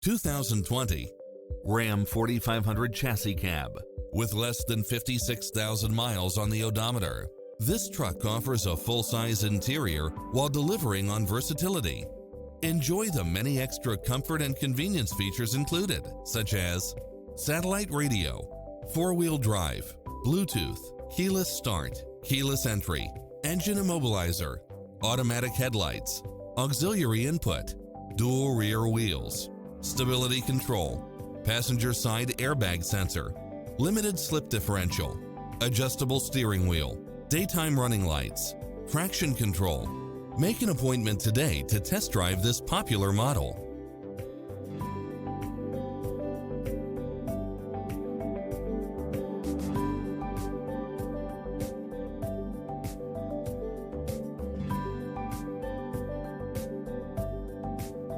2020 Ram 4500 Chassis Cab. With less than 56,000 miles on the odometer, this truck offers a full-size interior while delivering on versatility. Enjoy the many extra comfort and convenience features included, such as satellite radio, four-wheel drive, Bluetooth, keyless start, keyless entry, engine immobilizer, automatic headlights, auxiliary input, dual rear wheels, stability control, passenger side airbag sensor, limited slip differential, adjustable steering wheel, daytime running lights, traction control. Make an appointment today to test drive this popular model.